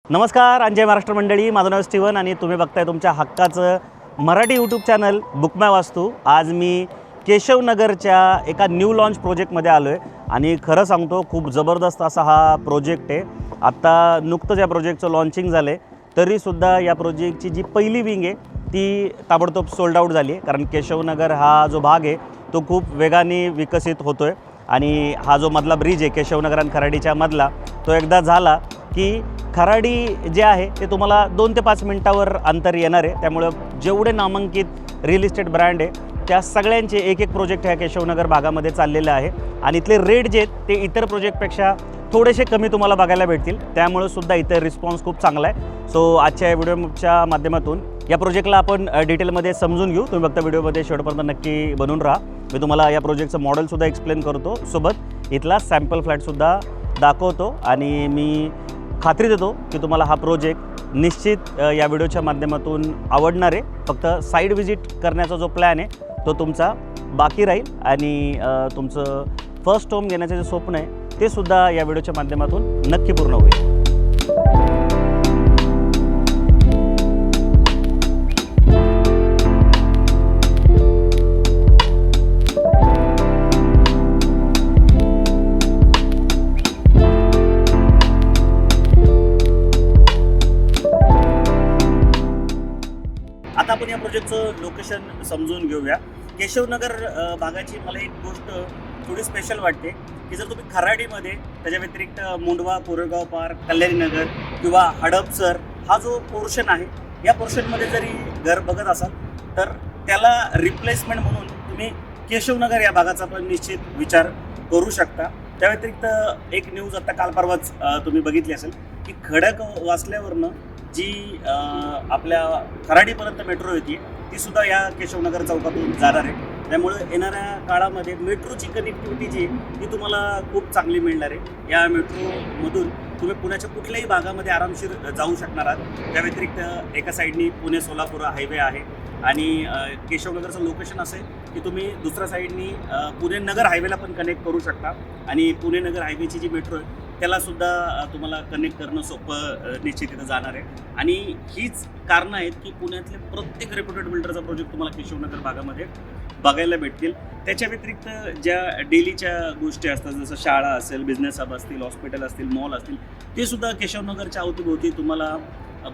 नमस्कार अंजय महाराष्ट्र मंडळी, माझं नाव स्टीवन आणि तुम्ही बघताय तुमच्या हक्काचं मराठी यूट्यूब चॅनल बुकमाय वास्तू। आज मी केशवनगरच्या एका न्यू लॉन्च प्रोजेक्टमध्ये आलो आहे आणि खरं सांगतो खूप जबरदस्त असा हा प्रोजेक्ट आहे। आत्ता नुकतंच या प्रोजेक्टचं लॉन्चिंग झालं आहे, तरीसुद्धा या प्रोजेक्टची जी पहिली विंग आहे ती ताबडतोब सोल्ड आउट झाली आहे। कारण केशवनगर हा जो भाग आहे तो खूप वेगाने विकसित होतो आहे आणि हा जो मधला ब्रिज आहे केशवनगर आणि खराडीच्या मधला, तो एकदा झाला की खराडी जे आहे ते तुम्हाला 2 ते 5 मिनिटावर अंतर येणार आहे। त्यामुळे जेवढे नामांकित रिअल इस्टेट ब्रँड आहे त्या सगळ्यांचे एक प्रोजेक्ट ह्या केशवनगर भागामध्ये चाललेले आहे आणि इथले रेट जे आहेत ते इतर प्रोजेक्टपेक्षा थोडेसे कमी तुम्हाला बघायला भेटतील। त्यामुळे सुद्धा इतर रिस्पॉन्स खूप चांगला आहे। सो आजच्या या व्हिडिओच्या माध्यमातून या प्रोजेक्टला आपण डिटेलमध्ये समजून घेऊ। तुम्ही फक्त व्हिडिओमध्ये शेवटपर्यंत नक्की बनून राहा। मी तुम्हाला या प्रोजेक्टचं मॉडेलसुद्धा एक्सप्लेन करतो, सोबत इथला सॅम्पल फ्लॅटसुद्धा दाखवतो आणि मी खात्री देतो की तुम्हाला हा प्रोजेक्ट निश्चित या व्हिडिओच्या माध्यमातून आवडणार आहे। फक्त साईड व्हिजिट करण्याचा जो प्लॅन आहे तो तुमचा बाकी राहील आणि तुमचं फर्स्ट होम घेण्याचं जे स्वप्न आहे ते सुद्धा या व्हिडिओच्या माध्यमातून नक्की पूर्ण होईल। आता आपण या प्रोजेक्टचं लोकेशन समजून घेऊया। केशवनगर भागाची मला एक गोष्ट थोडी स्पेशल वाटते की जर तुम्ही खराडीमध्ये त्याच्या व्यतिरिक्त मुंडवा, कोरेगाव पार्क, कल्याणीनगर किंवा हडपसर हा जो पोर्शन आहे या पोर्शनमध्ये जरी घर बघत असाल तर त्याला रिप्लेसमेंट म्हणून तुम्ही केशवनगर या भागाचा पण निश्चित विचार करू शकता। त्या व्यतिरिक्त एक न्यूज आता काल परवाच तुम्ही बघितली असेल की खडक वाचल्यावरनं जी आपल्या खराडीपर्यंत मेट्रो येते ती सुद्धा या केशवनगर चौकातून जाणार आहे। त्यामुळे येणाऱ्या काळामध्ये मेट्रोची कनेक्टिव्हिटी जी आहे ती तुम्हाला खूप चांगली मिळणार आहे। या मेट्रोमधून तुम्ही पुण्याच्या कुठल्याही भागामध्ये आरामशीर जाऊ शकणार आहात। त्या व्यतिरिक्त एका साईडनी पुणे सोलापूर हायवे आहे आणि केशवनगरचं लोकेशन असं आहे की तुम्ही दुसऱ्या साईडनी पुणे नगर हायवेला पण कनेक्ट करू शकता आणि पुणे नगर हायवेची जी मेट्रो आहे त्यालासुद्धा तुम्हाला कनेक्ट करणं सोपं निश्चित इथं जाणार आहे। आणि हीच कारणं आहेत की पुण्यातले प्रत्येक रेप्युटेड बिल्डरचा प्रोजेक्ट तुम्हाला केशवनगर भागामध्ये बघायला भेटतील। त्याच्या व्यतिरिक्त ज्या डेलीच्या गोष्टी असतात जसं शाळा असेल, बिझनेस हब असतील, हॉस्पिटल असतील, मॉल असतील, ते सुद्धा केशवनगरच्या अवतीभोवती तुम्हाला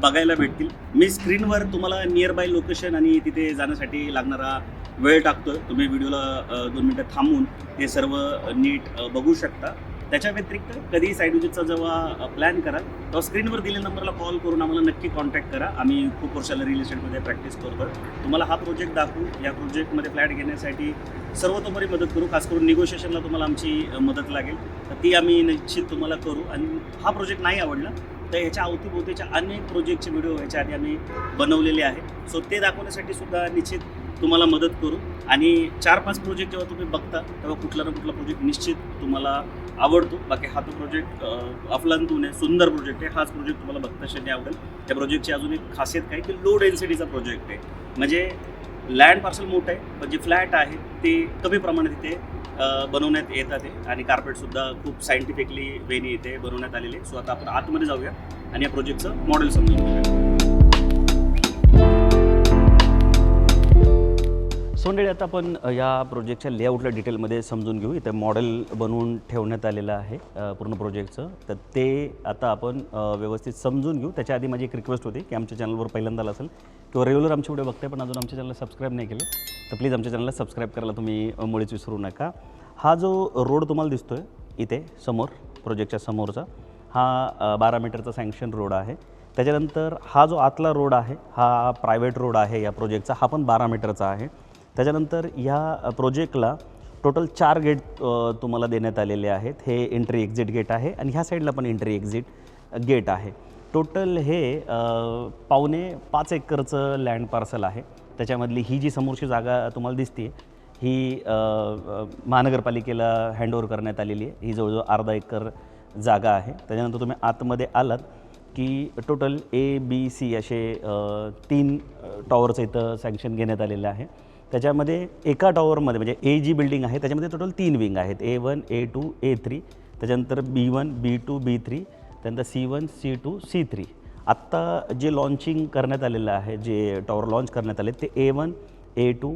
बघायला भेटतील। मी स्क्रीनवर तुम्हाला नियर बाय लोकेशन आणि तिथे जाण्यासाठी लागणारा वेळ टाकतो, तुम्ही व्हिडिओला 2 मिनटं थांबून ते सर्व नीट बघू शकता। त्याच्या व्यतिरिक्त कधी साईड व्हिजिटचा जेव्हा प्लॅन कराल तेव्हा स्क्रीनवर दिलेल्या नंबरला कॉल करून आम्हाला नक्की कॉन्टॅक्ट करा। आम्ही खूप वर्षाला रिअल इस्टेटमध्ये प्रॅक्टिस करतो, तुम्हाला हा प्रोजेक्ट दाखवू, या प्रोजेक्टमध्ये फ्लॅट घेण्यासाठी सर्वतोपरी मदत करू। खास करून निगोशिएशनला तुम्हाला आमची मदत लागेल तर ती आम्ही निश्चित तुम्हाला करू। आणि हा प्रोजेक्ट नाही आवडला तर ह्याच्या अवतीभोवतीच्या अनेक प्रोजेक्टचे व्हिडिओ ह्याच्या आधी आम्ही बनवलेले आहेत, सो ते दाखवण्यासाठी सुद्धा निश्चित तुम्हाला मदत करू। आणि 4-5 प्रोजेक्ट जेव्हा तुम्ही बघता तेव्हा कुठला ना कुठला प्रोजेक्ट निश्चित तुम्हाला आवडतो। बाकी हा तो प्रोजेक्ट अफलातून आहे, सुंदर प्रोजेक्ट आहे। हाच प्रोजेक्ट तुम्हाला बघताक्षणी आवडेल। त्या प्रोजेक्टची अजून एक खासियत काय की लो डेन्सिटीचा प्रोजेक्ट आहे, म्हणजे लँड पार्सल मोठं आहे पण जे फ्लॅट आहे ते कमी प्रमाणात इथे बनवण्यात येतात आहे आणि कार्पेटसुद्धा खूप सायंटिफिकली वेनी इथे बनवण्यात आलेले आहे। सो आता आपण आतमध्ये जाऊया आणि या प्रोजेक्टचं मॉडेल समजून घेऊया। सोंडेळे, आता आपण या प्रोजेक्टच्या लेआउटला डिटेलमध्ये समजून घेऊ। इथे मॉडेल बनवून ठेवण्यात आलेलं आहे पूर्ण प्रोजेक्टचं, तर ते आता आपण व्यवस्थित समजून घेऊ। त्याच्या आधी माझी एक रिक्वेस्ट होती की आमच्या चॅनलवर पहिल्यांदा असेल किंवा रेग्युलर आमचे व्हिडिओ बघताय पण अजून आमच्या चॅनलला सबस्क्राईब नाही केलं तर प्लीज आमच्या चॅनलला सबस्क्राईब करायला तुम्ही मुळीच विसरू नका। हा जो रोड तुम्हाला दिसतोय इथे समोर प्रोजेक्टच्या समोरचा हा 12 मीटरचा सँक्शन रोड आहे। त्याच्यानंतर हा जो आतला रोड आहे हा प्रायव्हेट रोड आहे या प्रोजेक्टचा, हा पण 12 मीटरचा आहे। त्याच्यानंतर ह्या प्रोजेक्टला टोटल 4 गेट तुम्हाला देण्यात आलेले आहेत। हे एंट्री एक्झिट गेट आहे आणि ह्या साईडला पण एंट्री एक्झिट गेट आहे। टोटल हे 5.25 एकरचं लँड पार्सल आहे। त्याच्यामधली ही जी समोरची जागा तुम्हाला दिसते ही महानगरपालिकेला हँडओव्हर करण्यात आलेली आहे। ही जवळजवळ अर्धा एकर जागा आहे। त्याच्यानंतर तुम्ही आतमध्ये आलात की टोटल ABC असे 3 टॉवरचं इथं सँक्शन घेण्यात आलेलं आहे। त्याच्यामध्ये एका टॉवरमध्ये म्हणजे ए जी बिल्डिंग आहे त्याच्यामध्ये टोटल 3 विंग आहेत, A1, A2, A3, त्याच्यानंतर B1, B2, B3, त्यानंतर C1, C2, C3 आत्ता जे लॉन्चिंग करण्यात आलेलं आहे, जे टॉवर लॉन्च करण्यात आले ते A1, A2,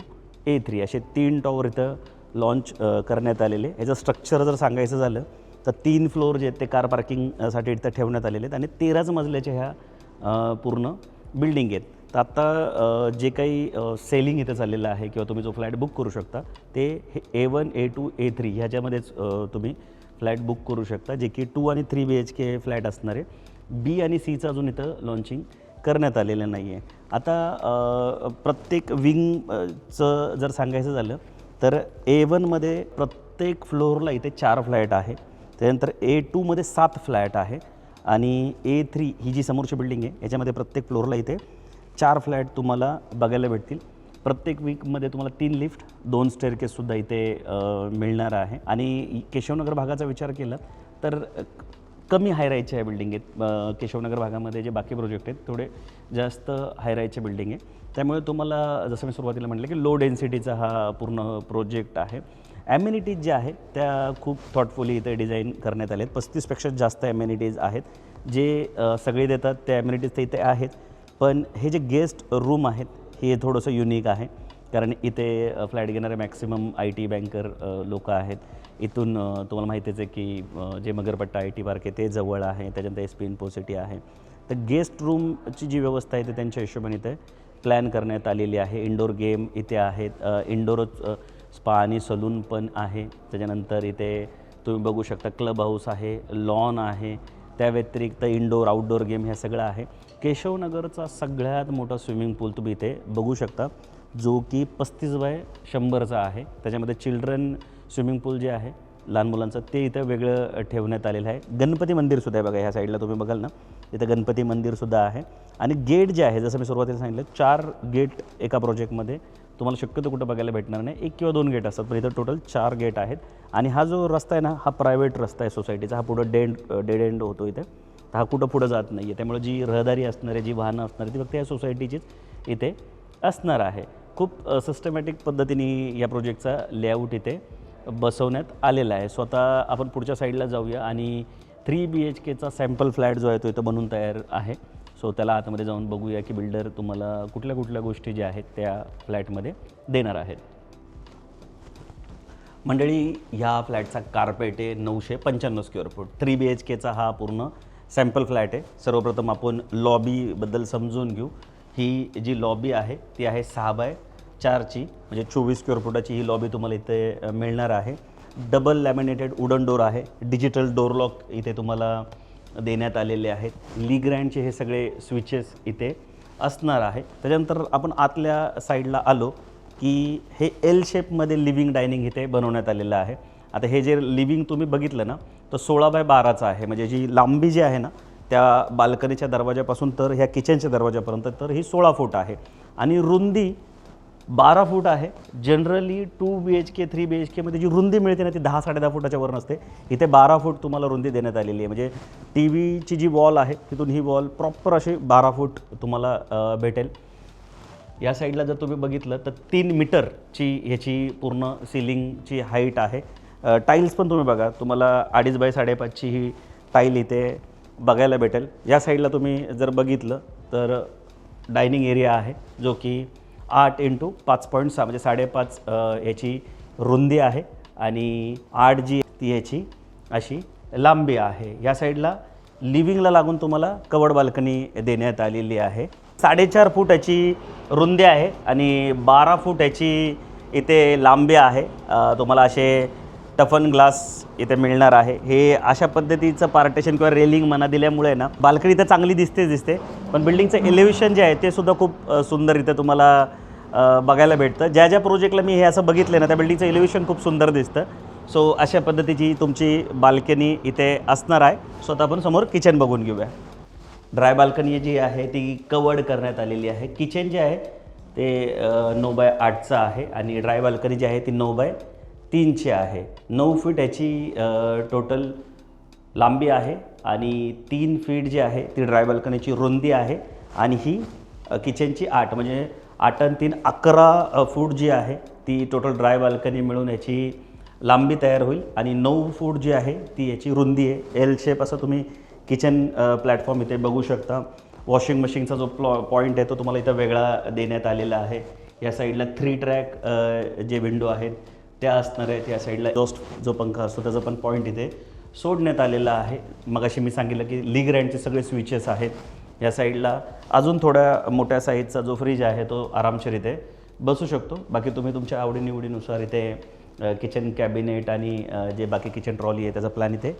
A3 असे 3 टॉवर इथं लॉन्च करण्यात आलेले. याचं स्ट्रक्चर जर सांगायचं झालं तर 3 फ्लोअर जे आहेत ते कार पार्किंगसाठी इथं ठेवण्यात आलेले आहेत आणि 13च मजल्याच्या ह्या पूर्ण बिल्डिंग आहेत. तर आत्ता जे काही सेलिंग इथं चाललेलं आहे किंवा तुम्ही जो फ्लॅट बुक करू शकता ते हे A1, A2, A3 ह्याच्यामध्येच तुम्ही फ्लॅट बुक करू शकता, जे की 2 आणि 3 BHK फ्लॅट असणार आहे. B आणि Cचं अजून इथं लॉन्चिंग करण्यात आलेलं नाही आहे. आता प्रत्येक विंगचं जर सांगायचं झालं तर A1मध्ये प्रत्येक फ्लोअरला इथे 4 फ्लॅट आहे. त्यानंतर A2मध्ये 7 फ्लॅट आहे आणि A3 ही जी समोरची बिल्डिंग आहे याच्यामध्ये प्रत्येक फ्लोअरला इथे 4 फ्लॅट तुम्हाला बघायला भेटतील. प्रत्येक वीकमध्ये तुम्हाला 3 लिफ्ट, 2 स्टेअरकेससुद्धा इथे मिळणार आहे. आणि केशवनगर भागाचा विचार केला तर कमी हायराईजच्या बिल्डिंग आहेत. केशवनगर भागामध्ये जे बाकी प्रोजेक्ट आहेत थोडे जास्त हायराईजचे बिल्डिंग आहे. त्यामुळे तुम्हाला जसं मी सुरुवातीला म्हटलं की लो डेन्सिटीचा हा पूर्ण प्रोजेक्ट आहे. ॲम्युनिटीज ज्या आहेत त्या खूप थॉटफुली इथे डिझाईन करण्यात आले आहेत. 35पेक्षा जास्त ॲम्युनिटीज आहेत जे सगळे देतात. त्या ॲम्युनिटीज तर इथे आहेत, पण हे जे गेस्ट रूम आहेत हे थोडंसं युनिक आहे. कारण इथे फ्लॅट घेणारे मॅक्सिमम IT बँकर लोक आहेत. इथून तुम्हाला माहितीच आहे की जे मगरपट्टा IT पार्क आहे ते जवळ आहे, त्याच्यानंतर SP इन्फोसिटी आहे. तर गेस्ट रूमची जी व्यवस्था आहे ते त्यांच्या हिशोबाने इथे प्लॅन करण्यात आलेली आहे. इंडोर गेम इथे आहेत, इंडोर स्पा आणि सलून पण आहे. त्याच्यानंतर इथे तुम्ही बघू शकता क्लब हाऊस आहे, लॉन आहे. त्या व्यतिरिक्त इंडोर आउटडोर गेम हे सगळं आहे. केशवनगरचा सगळ्यात मोठा स्विमिंग पूल तुम्ही इथे बघू शकता, जो की 35x100चा आहे. त्याच्यामध्ये चिल्ड्रन स्विमिंग पूल जे आहे लहान मुलांचं ते इथं वेगळं ठेवण्यात आलेलं आहे. गणपती मंदिरसुद्धा आहे बघा, ह्या साईडला तुम्ही बघाल ना इथं गणपती मंदिरसुद्धा आहे. आणि गेट जे आहे जसं मी सुरुवातीला सांगितलं 4 गेट एका प्रोजेक्टमध्ये तुम्हाला शक्यतो कुठं बघायला भेटणार नाही. 1 किंवा 2 गेट असतात, पण इथं टोटल 4 गेट आहेत. आणि हा जो रस्ता आहे ना हा प्रायव्हेट रस्ता आहे सोसायटीचा. हा पुढं डेड एंड होतो इथे, हा कुठं पुढं जात नाही आहे. त्यामुळे जी रहदारी असणार आहे, जी वाहनं असणार आहे ती फक्त या सोसायटीचीच इथे असणार आहे. खूप सिस्टमॅटिक पद्धतीने या प्रोजेक्टचा लेआउट इथे बसवण्यात आलेला आहे. स्वतः आपण पुढच्या साईडला जाऊया आणि 3 BHKचा सॅम्पल फ्लॅट जो आहे तो इथं बनवून तयार आहे. सो त्याला आतमध्ये जाऊन बघूया की बिल्डर तुम्हाला कुठल्या कुठल्या गोष्टी ज्या आहेत त्या फ्लॅटमध्ये देणार आहेत. मंडळी, ह्या फ्लॅटचा कार्पेट आहे 995 स्क्वेअर फूट. 3 BHKचा हा पूर्ण सॅम्पल फ्लॅट आहे. सर्वप्रथम आपण लॉबीबद्दल समजून घेऊ. ही जी लॉबी आहे ती आहे 6x4ची, म्हणजे 24 स्क्वेअर फुटाची ही लॉबी तुम्हाला इथे मिळणार आहे. डबल लॅमिनेटेड वुडन डोर आहे. डिजिटल डोर लॉक इथे तुम्हाला देण्यात आलेले आहेत. लीग्रँडचे हे सगळे स्विचेस इथे असणार आहे. त्याच्यानंतर आपण आतल्या साईडला आलो की हे L शेपमध्ये लिव्हिंग डायनिंग इथे बनवण्यात आलेलं आहे. आता हे जे लिव्हिंग तुम्ही बघितलं ना तर 16x12चं आहे. म्हणजे जी लांबी जी आहे ना त्या बाल्कनीच्या दरवाजापासून तर ह्या किचनच्या दरवाजापर्यंत तर ही 16 फूट आहे आणि रुंदी 12 फूट आहे. जनरली 2 BHK 3 BHKमध्ये जी रुंदी मिळते ना ती 10-10.5 फुटाच्या वर नसते. इथे 12 फूट तुम्हाला रुंदी देण्यात आलेली आहे. म्हणजे TVची जी वॉल आहे तिथून ही वॉल प्रॉपर अशी 12 फूट तुम्हाला भेटेल. या साईडला जर तुम्ही बघितलं तर 3 मीटरची ह्याची पूर्ण सिलिंगची हाईट आहे. टाईल्स पण तुम्ही बघा, तुम्हाला 2.5 बाय 5.5ची ही टाईल इथे बघायला भेटेल. या साईडला तुम्ही जर बघितलं तर डायनिंग एरिया आहे जो की 8 × 5.6 म्हणजे 5.5 याची रुंदी आहे आणि 8 जी ती याची अशी लांबी आहे. या साईडला लिव्हिंगला लागून तुम्हाला कवर्ड बाल्कनी देण्यात आलेली आहे. 4.5 फूट याची रुंदी आहे आणि 12 फूट याची इथे लांबी आहे. तुम्हाला असे टफन ग्लास इथे मिळणार आहे. हे अशा पद्धतीचं पार्टेशन किंवा रेलिंग म्हणा दिल्यामुळे ना बाल्कनी तर चांगली दिसते, पण बिल्डिंगचं एलिव्हेशन जे आहे ते सुद्धा खूप सुंदर इथे तुम्हाला बघायला भेटतं. ज्या ज्या प्रोजेक्टला मी हे असं बघितलं ना त्या बिल्डिंगचं एलिव्हेशन खूप सुंदर दिसतं. सो अशा पद्धतीची तुमची बाल्कनी इथे असणार आहे. स्वतः आपण समोर किचन बघून घेऊया. ड्राय बाल्कनी जी आहे ती कवर्ड करण्यात आलेली आहे. किचन जे आहे ते 9x8चं आहे आणि ड्राय बाल्कनी जी आहे ती 9x3ची आहे. 9 फीट याची टोटल लांबी आहे आणि 3 फीट जी आहे ती ड्राय बाल्कनीची रुंदी आहे आणि ही किचनची 8 म्हणजे 8 आणि 3 11 फूट जी आहे ती टोटल ड्राय बाल्कनी मिळून याची लांबी तयार होईल आणि 9 फूट जी आहे ती याची रुंदी आहे. L शेप असं तुम्ही किचन प्लॅटफॉर्म इथे बघू शकता. वॉशिंग मशीनचा जो पॉईंट आहे तो तुम्हाला इथं वेगळा देण्यात आलेला आहे. या साईडला 3 ट्रॅक जे विंडो आहेत त्या असणार आहेत. या साईडला एक्झॉस्ट जो पंखा असतो त्याचा पण पॉईंट इथे सोडण्यात आलेला आहे. मगाशी मी सांगितलं की लीग रँडचे सगळे स्विचेस आहेत. या साईडला अजून थोड्या मोठ्या साईजचा जो फ्रीज आहे तो आरामशीर इथे बसू शकतो. बाकी तुम्ही तुमच्या आवडीनिवडीनुसार इथे किचन कॅबिनेट आणि जे बाकी किचन ट्रॉली आहे त्याचा प्लॅन इथे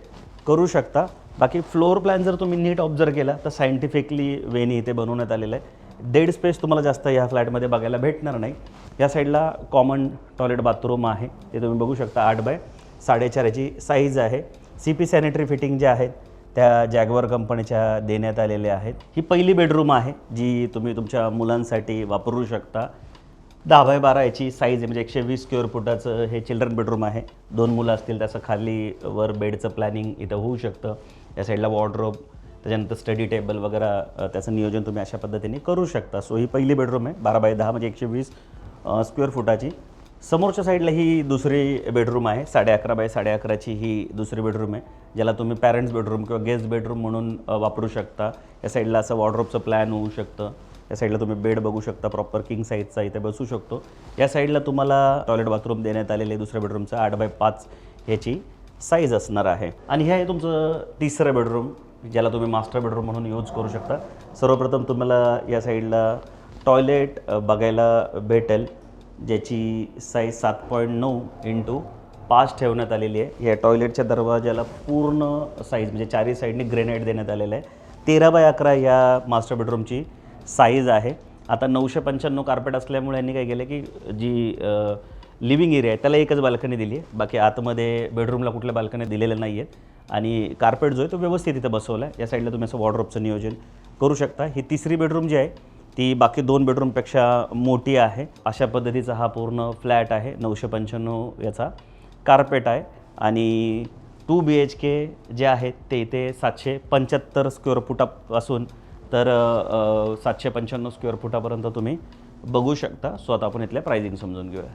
करू शकता. बाकी फ्लोअर प्लॅन जर तुम्ही नीट ऑब्झर्व केला तर सायंटिफिकली वेनी इथे बनवण्यात आलेलं आहे. डेड स्पेस तुम्हाला जास्त ह्या फ्लॅटमध्ये बघायला भेटणार नाही. या साईडला कॉमन टॉयलेट बाथरूम आहे ते तुम्ही बघू शकता. 8x4.5 याची साईज आहे. CP सॅनिटरी फिटिंग ज्या आहेत त्या जॅगवर कंपनीच्या देण्यात आलेल्या आहेत. ही पहिली बेडरूम आहे जी तुम्ही तुमच्या मुलांसाठी वापरू शकता. 10x12 याची साईज आहे, म्हणजे 120 स्क्वेअर फुटाचं हे चिल्ड्रन बेडरूम आहे. 2 मुलं असतील त्याचं खाली वर बेडचं प्लॅनिंग इथं होऊ शकतं. या साईडला वॉर्डरोब, त्याच्यानंतर स्टडी टेबल वगैरे त्याचं नियोजन तुम्ही अशा पद्धतीने करू शकता. सो ही पहिली बेडरूम आहे 12x10 म्हणजे 120 स्क्वेअर फुटाची. समोरच्या साईडला ही दुसरी बेडरूम आहे 11.5x11 ही दुसरी बेडरूम आहे, ज्याला तुम्ही पॅरेंट्स बेडरूम किंवा गेस्ट बेडरूम म्हणून वापरू शकता. या साईडला असं वॉर्डरोबचं प्लॅन होऊ शकतं. या साईडला तुम्ही बेड बघू शकता, प्रॉपर किंग साईजचा इथे बसू शकतो. या साईडला तुम्हाला टॉयलेट बाथरूम देण्यात आलेले दुसऱ्या बेडरूमचं 8x5 ह्याची साईज असणार आहे. आणि हे आहे तुमचं तिसरं बेडरूम, ज्याला तुम्ही मास्टर बेडरूम म्हणून यूज करू शकता. सर्वप्रथम तुम्हाला या साईडला टॉयलेट बघायला भेटेल, ज्याची साईज 7.9x5 ठेवण्यात आलेली आहे. या टॉयलेटच्या दरवाजाला पूर्ण साईज म्हणजे चारही साईडने ग्रेनाईट देण्यात आलेलं आहे. 13x11 या मास्टर बेडरूमची साईज आहे. आता 995 कार्पेट असल्यामुळे यांनी काय केलं की जी लिव्हिंग एरिया आहे त्याला एकच बाल्कनी दिली आहे. बाकी आतमध्ये बेडरूमला कुठल्या बाल्कनी दिलेल्या नाही आहेत. आणि कार्पेट जो आहे तो व्यवस्थित इथं बसवला आहे. या साईडला तुम्ही असं वॉर्डरोबचं नियोजन करू शकता. ही तिसरी बेडरूम जी आहे ती बाकी 2 बेडरूमपेक्षा मोठी आहे. अशा पद्धतीचा हा पूर्ण फ्लॅट आहे. 995 याचा कार्पेट आहे. आणि 2 BHK जे आहेत ते इथे 775 स्क्वेअर फुटापासून तर 795 स्क्वेअर फुटापर्यंत तुम्ही बघू शकता. सो आता आपण इथल्या प्राइसिंग समजून घेऊया.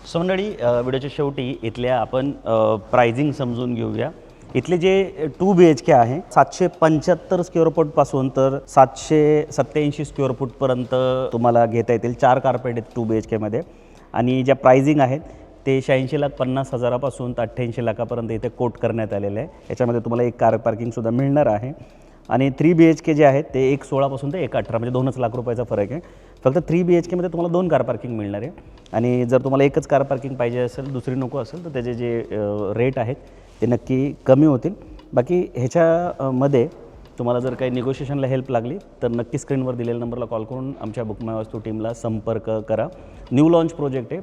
सो मंडळी, व्हिडिओच्या शेवटी इथल्या आपण प्राइसिंग समजून घेऊया. इथले जे 2 BHK आहे 775 स्क्वेअर फूटपासून तर 787 स्क्वेअर फूटपर्यंत तुम्हाला घेता येतील. 4 कार्पेट आहेत 2 BHKमध्ये. आणि ज्या प्राइसिंग आहेत ते 86,50,000 पासून तर 88 लाखापर्यंत इथे कोट करण्यात आलेलं आहे. याच्यामध्ये तुम्हाला एक कार पार्किंगसुद्धा मिळणार आहे. आणि 3 BHK जे आहेत ते 1,16 पासून ते 1,18 म्हणजे 2च लाख रुपयाचा फरक आहे. फक्त 3 BHKमध्ये तुम्हाला 2 कार पार्किंग मिळणार आहे. आणि जर तुम्हाला एकच कार पार्किंग पाहिजे असेल, दुसरी नको असेल, तर त्याचे जे रेट आहेत ते नक्की कमी होतील. बाकी ह्याच्यामध्ये तुम्हाला जर काही निगोशिएशनला हेल्प लागली तर नक्की स्क्रीनवर दिलेल्या नंबरला कॉल करून आमच्या बुक माय वास्तू टीमला संपर्क करा. न्यू लॉन्च प्रोजेक्ट आहे.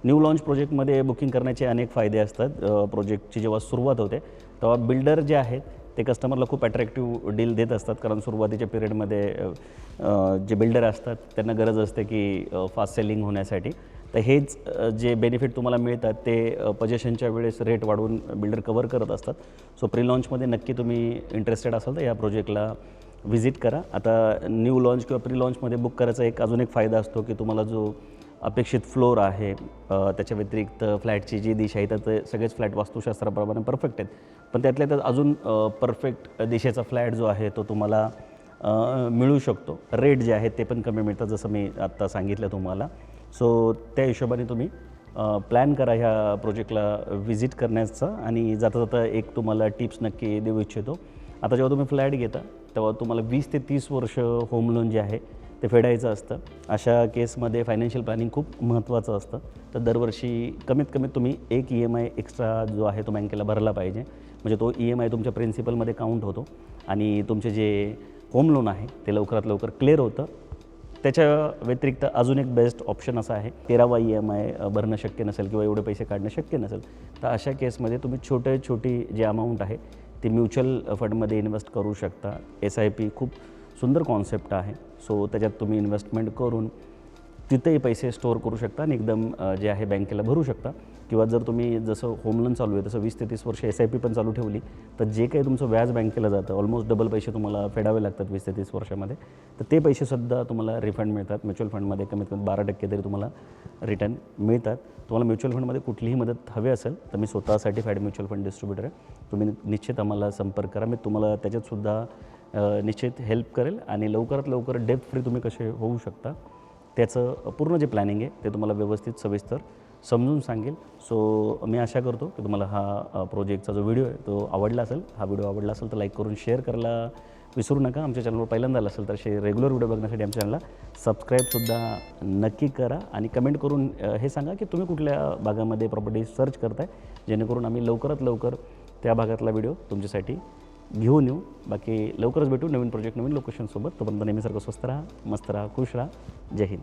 न्यू लॉन्च प्रोजेक्टमध्ये बुकिंग करण्याचे अनेक फायदे असतात. प्रोजेक्टची जेव्हा सुरुवात होते तेव्हा बिल्डर जे आहेत ते कस्टमरला खूप अट्रॅक्टिव्ह डील देत असतात. कारण सुरुवातीच्या पिरियडमध्ये जे बिल्डर असतात त्यांना गरज असते की फास्ट सेलिंग होण्यासाठी. तर हेच जे बेनिफिट तुम्हाला मिळतात ते पोझिशनच्या वेळेस रेट वाढवून बिल्डर कवर करत असतात. सो प्री लॉन्चमध्ये नक्की तुम्ही इंटरेस्टेड असाल तर या प्रोजेक्टला व्हिजिट करा. आता न्यू लॉन्च किंवा प्री लॉन्चमध्ये बुक करायचा अजून एक फायदा असतो की तुम्हाला जो अपेक्षित फ्लोर आहे त्याच्या व्यतिरिक्त फ्लॅटची जी दिशा आहे तर ते सगळेच फ्लॅट वास्तुशास्त्राप्रमाणे परफेक्ट आहेत. पण त्यातल्या त्यात अजून परफेक्ट दिशेचा फ्लॅट जो आहे तो तुम्हाला मिळू शकतो. रेट जे आहेत ते पण कमी मिळतात जसं मी आत्ता सांगितलं तुम्हाला. सो त्या हिशोबाने तुम्ही प्लॅन करा ह्या प्रोजेक्टला व्हिजिट करण्याचा. आणि जाता जाता एक तुम्हाला टिप्स नक्की देऊ इच्छितो. आता जेव्हा तुम्ही फ्लॅट घेता तेव्हा तुम्हाला 20 ते 30 वर्ष होम लोन जे आहे ते फेडायचं असतं. अशा केसमध्ये फायनान्शियल प्लॅनिंग खूप महत्त्वाचं असतं. तर दरवर्षी कमीत कमी तुम्ही एक EMI एक्स्ट्रा जो आहे तो बँकेला भरला पाहिजे. म्हणजे तो EMI तुमच्या प्रिन्सिपलमध्ये काउंट होतो आणि तुमचे जे होम लोन आहे ते लवकरात लवकर क्लिअर होतं. त्याच्या व्यतिरिक्त अजून एक बेस्ट ऑप्शन असा आहे, 13वा EMI भरणं शक्य नसेल किंवा एवढे पैसे काढणं शक्य नसेल तर अशा केसमध्ये तुम्ही छोटी जी अमाऊंट आहे ती म्युच्युअल फंडमध्ये इन्व्हेस्ट करू शकता. SIP खूप सुंदर कॉन्सेप्ट आहे. सो त्याच्यात तुम्ही इन्व्हेस्टमेंट करून तिथेही पैसे स्टोअर करू शकता आणि एकदम जे आहे बँकेला भरू शकता. किंवा जर तुम्ही जसं होम लोन चालू आहे तसं 20 ते 30 वर्ष SIP पण चालू ठेवली तर जे काही तुमचं व्याज बँकेला जातं ऑलमोस्ट डबल पैसे तुम्हाला फेडावे लागतात 20 ते 30 वर्षामध्ये. तर ते पैसेसुद्धा तुम्हाला रिफंड मिळतात. म्युच्युअल फंडमध्ये कमीत कमी 12% तरी तुम्हाला रिटर्न मिळतात. तुम्हाला म्युच्युअल फंडमध्ये कुठलीही मदत हवी असेल तर मी स्वतः सर्टिफाईड म्युच्युअल फंड डिस्ट्रीब्युटर आहे. तुम्ही निश्चित आम्हाला संपर्क करा. मी तुम्हाला त्याच्यातसुद्धा निश्चित हेल्प करेल आणि लवकरात लवकर डेब्ट फ्री तुम्ही कसे होऊ शकता त्याचं पूर्ण जे प्लॅनिंग आहे ते तुम्हाला व्यवस्थित सविस्तर समजून सांगेल. सो मी आशा करतो की तुम्हाला हा प्रोजेक्टचा जो व्हिडिओ आहे तो आवडला असेल. हा व्हिडिओ आवडला असेल तर लाईक करून शेअर करायला विसरू नका. आमच्या चॅनलवर पहिल्यांदा आला असेल तर रेग्युलर व्हिडिओ बघण्यासाठी आमच्या चॅनलला सबस्क्राईबसुद्धा नक्की करा आणि कमेंट करून हे सांगा की तुम्ही कुठल्या भागामध्ये प्रॉपर्टी सर्च करताय, जेणेकरून आम्ही लवकरात लवकर त्या भागातला व्हिडिओ तुमच्यासाठी घेऊन येऊ. बाकी लवकरच भेटू नवीन प्रोजेक्ट नवीन लोकेशनसोबत. तोपर्यंत नेहमीसारखं स्वस्त राहा, मस्त राहा, खुश राहा. जय हिंद.